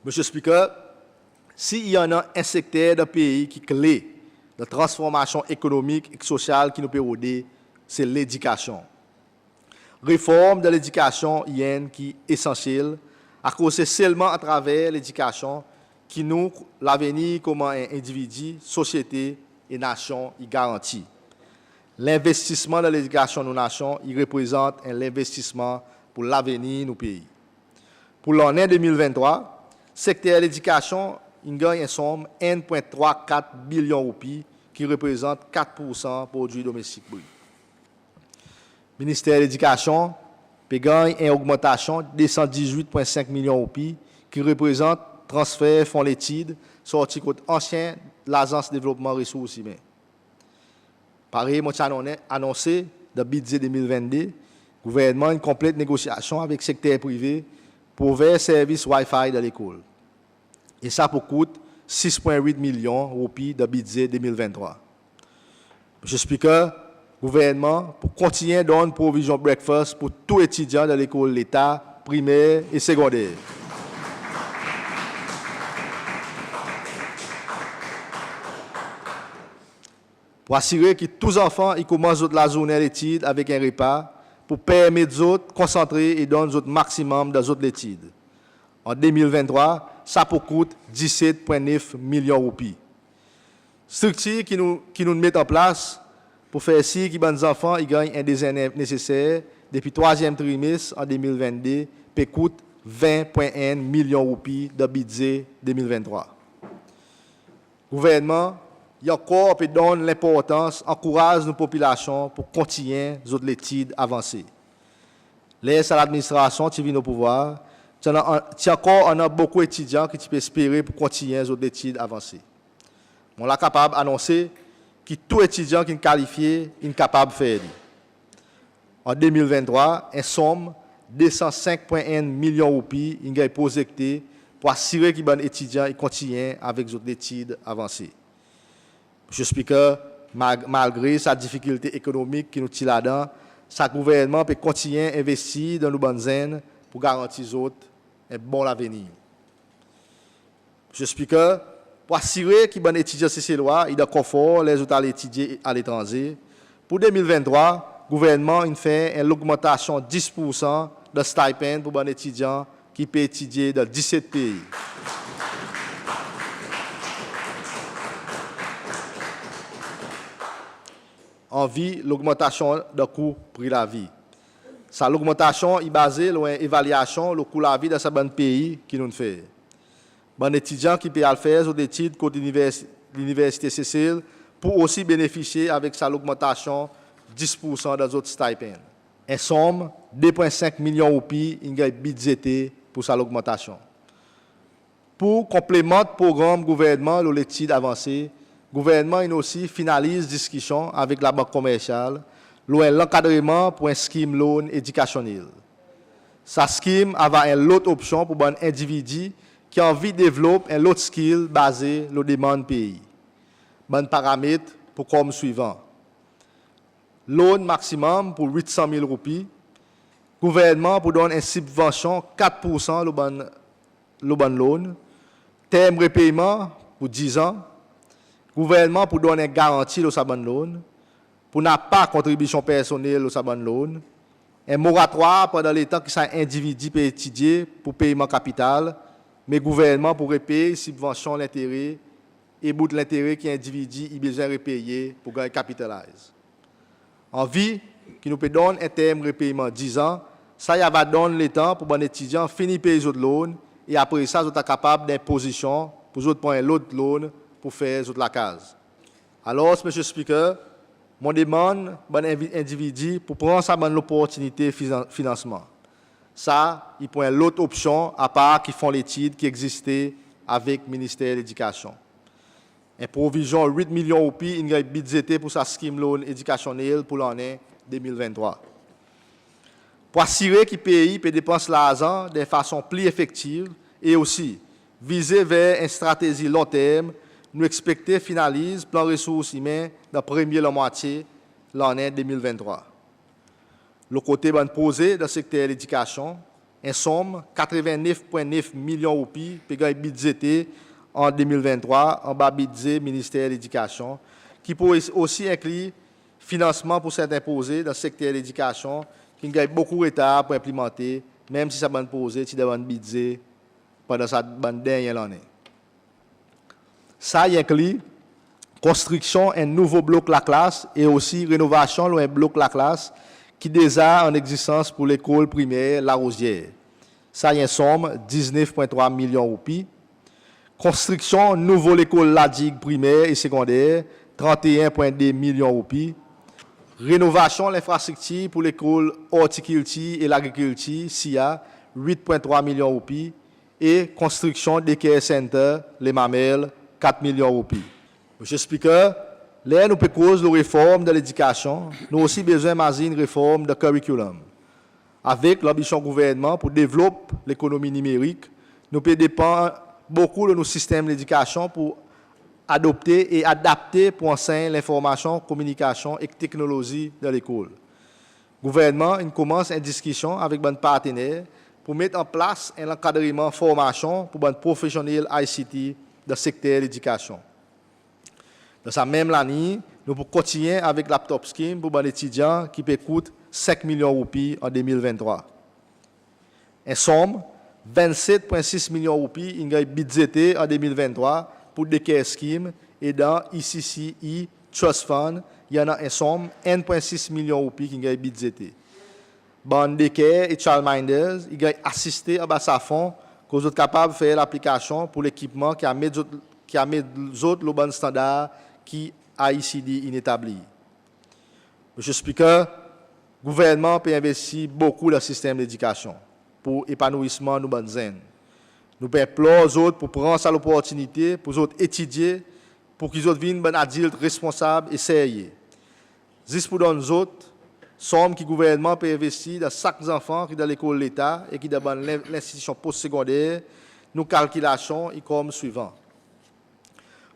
Monsieur le Speaker, s'il y en a un secteur d'un pays qui est clé de transformation économique et sociale qui nous peut aider, c'est l'éducation. Réforme de l'éducation qui est essentielle, à cause c'est seulement à travers l'éducation qui nous l'avenir comme un individu, société et nation y garantit. L'investissement dans l'éducation de nos nations, il représente un investissement pour l'avenir de nos pays. Pour l'année 2023, le secteur de l'éducation il gagne une somme de 1,34 billion de roupies qui représente 4% du produit domestique brut. Le ministère de l'Éducation gagne une augmentation de 218,5 millions de roupies qui représente transfert fonds l'étude sorti contre ancien l'Agence de développement ressources humaines. Pareil, moi j'ai annoncé dans le budget 2022, le gouvernement a une complète négociation avec le secteur privé pour ouvrir service Wi-Fi dans l'école. Et ça pour coûte 6,8 millions de roupies de budget 2023. Monsieur le Speaker, le gouvernement pour continuer à donner provision breakfast pour tous étudiants de l'école de l'État, primaire et secondaire. Pour assurer que tous les enfants ils commencent la journée d'études avec un repas, pour permettre aux autres de concentrer et donner le maximum dans les autres études. En 2023, ça pour coûte 17,9 millions de roupies. Structure qui nous met en place pour faire si que les enfants ils gagnent un des années nécessaires depuis le 3e trimestre en 2022, qui coûte 20,1 millions de roupies de budget 2023. Le gouvernement il encore donne l'importance, encourage nos populations pour continuer les études avancées. Laisse à l'administration qui vient au pouvoir, il y a beaucoup d'étudiants qui peuvent espérer pour continuer les études avancées. On est capable d'annoncer que tout étudiant qui est qualifié est capable de faire. En 2023, une somme de 205,1 millions de roupies est projetée pour assurer que les étudiants continuent avec les études avancées. Monsieur le Speaker, malgré sa difficulté économique qui nous tire là-dedans, ce gouvernement peut continuer à investir dans nos bonnes zones pour garantir aux autres un bon avenir. Monsieur le Speaker, pour assurer que les étudiants CCLOA aient de confort les autres étudier à l'étranger, pour 2023, le gouvernement a fait une augmentation de 10% de stipend pour les étudiants qui peuvent étudier dans 17 pays. En vue l'augmentation de coût prix la vie. Ça l'augmentation est basée sur l'évaluation le coût de la vie dans ce bon pays qui nous fait. Bon étudiants qui peuvent faire des études côté l'université Cécile pour aussi bénéficier avec sa l'augmentation 10% des autres stipends. En somme 2,5 millions de roupies est budgété pour sa l'augmentation. Pour complément de programme gouvernement de l'étude avancée, le gouvernement aussi finalise discussion avec la banque commerciale l'encadrement pour un scheme loan éducationnel. Sa scheme a une autre option pour un individu qui a envie de développer un autre skill basé sur les demandes pays. Bon paramètre pour comme suivant. Loan maximum pour 800 000 roupies. Gouvernement pour donner une subvention 4% le bon loan. Terme de repaiement pour 10 ans. Gouvernement pour donner une garantie au sabon loan, pour n'a pas contribution personnelle au sabon loan, un moratoire pendant le temps que ça individu peut étudier pour paiement capital, mais gouvernement pour repayer subvention l'intérêt et bout de l'intérêt qui individu il besoin de repayer pour gagner capitalize. En vie qui nous peut donner un terme de repaiement 10 ans, ça y va donner le temps pour un étudiant finir payer les autres loans et après ça vous êtes capable d'imposition pour autres prendre l'autre loan pour faire la case. Alors, M. le Speaker, je demande à l'individu pour prendre sa bonne opportunité de financement. Ça, il prend l'autre option à part qui font l'étude qui existait avec le ministère de l'Éducation. Une provision de 8 millions de roupies est budgétée pour sa scheme loan éducationnelle pour l'année 2023. Pour assurer que le pays peut dépenser l'argent de façon plus effective et aussi viser vers une stratégie long terme, nous expectons finaliser le plan ressources humaines dans la première moitié de l'année 2023. Le côté posé dans le secteur de l'éducation, En somme, 89,9 millions de roupies pour gagner budgété en 2023 en bas budget ministère de l'Éducation, qui peut aussi inclure financement pour certains projets dans le secteur de l'éducation, qui gagne beaucoup de retard pour implémenter, même si ça va poser, si ça budget pendant cette dernière année. Ça inclut construction d'un nouveau bloc la classe et aussi rénovation d'un bloc la classe qui est déjà en existence pour l'école primaire La Rosière. Ça y est somme 19,3 millions de roupies. Construction nouveau l'école La Digue primaire et secondaire 31,2 millions de roupies. Rénovation de l'infrastructure pour l'école horticulture et l'agriculture SIA 8,3 millions de roupies. Et construction des care center les Mamelles 4 millions de roupies. Monsieur le Speaker, là, nous pouvons cause de réforme de l'éducation, nous avons aussi besoin d'une réforme de curriculum. Avec l'ambition du gouvernement pour développer l'économie numérique, nous pouvons dépendre beaucoup de nos systèmes d'éducation pour adopter et adapter pour enseigner l'information, communication et technologie de l'école. Le gouvernement commence une discussion avec nos partenaires pour mettre en place un encadrement formation pour les professionnels ICT dans le secteur de l'éducation. Dans cette même année, nous pouvons continuer avec Laptop Scheme pour les étudiants qui peut coûter 5 millions de roupies en 2023. En somme, 27,6 millions de roupies sont budgétés en 2023 pour des care schemes et dans ICCI Trust Fund, il y en a en somme 1,6 millions de roupies qui sont budgétés. Bande de care et childminders, ils ont assisté à bas fonds que sont capables de faire l'application pour l'équipement qui a mis les autres le bon standard qui AICD inétabli. Monsieur le Speaker, le gouvernement peut investir beaucoup dans le système d'éducation pour l'épanouissement de nos bonnes zen. Nous pouvons implorer aux autres pour prendre cette opportunité, pour les autres étudier, pour qu'ils deviennent des adultes responsables et sérieux. Juste pour nous autres, somme que le gouvernement peut investir dans chaque enfant qui est dans l'école de l'État et qui est dans l'institution postsecondaire, nos calculations sont comme suivant.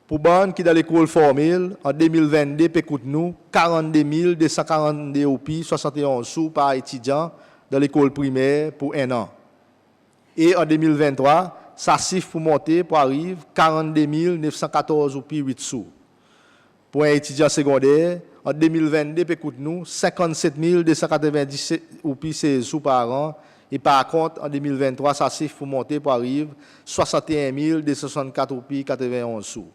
Pour les qui sont dans l'école formelle, en 2022, nous 42 242 roupies, 71 sous par étudiant dans l'école primaire pour un an. Et en 2023, ça chiffre pour monter, pour arriver 42 914 roupies, 8 sous. Pour un étudiant secondaire, en 2022, nous 57 297 roupies, 16 sous par an. Et par contre, en 2023, ça chiffre pour monter, pour arriver 61 264 roupies, 91 sous.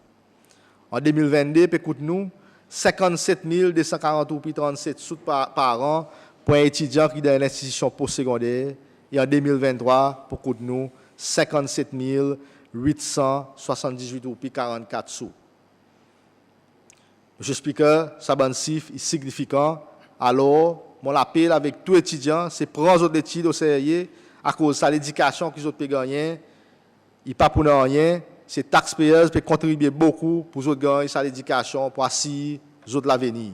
En 2022, nous 57 240 roupies, 37 sous par an pour un étudiant qui est dans l'institution postsecondaire. Et en 2023, pour nous 57 878 roupies, 44 sous. Monsieur le Speaker, ça chiffre est significant. Alors, mon appel avec tous les étudiants, c'est prendre les études au sérieux à cause de l'éducation qu'ils ont gagné. Il n'y a pas pour rien. Ces taxpayers peuvent contribuer beaucoup pour les autres gagner l'éducation, pour assurer l'avenir.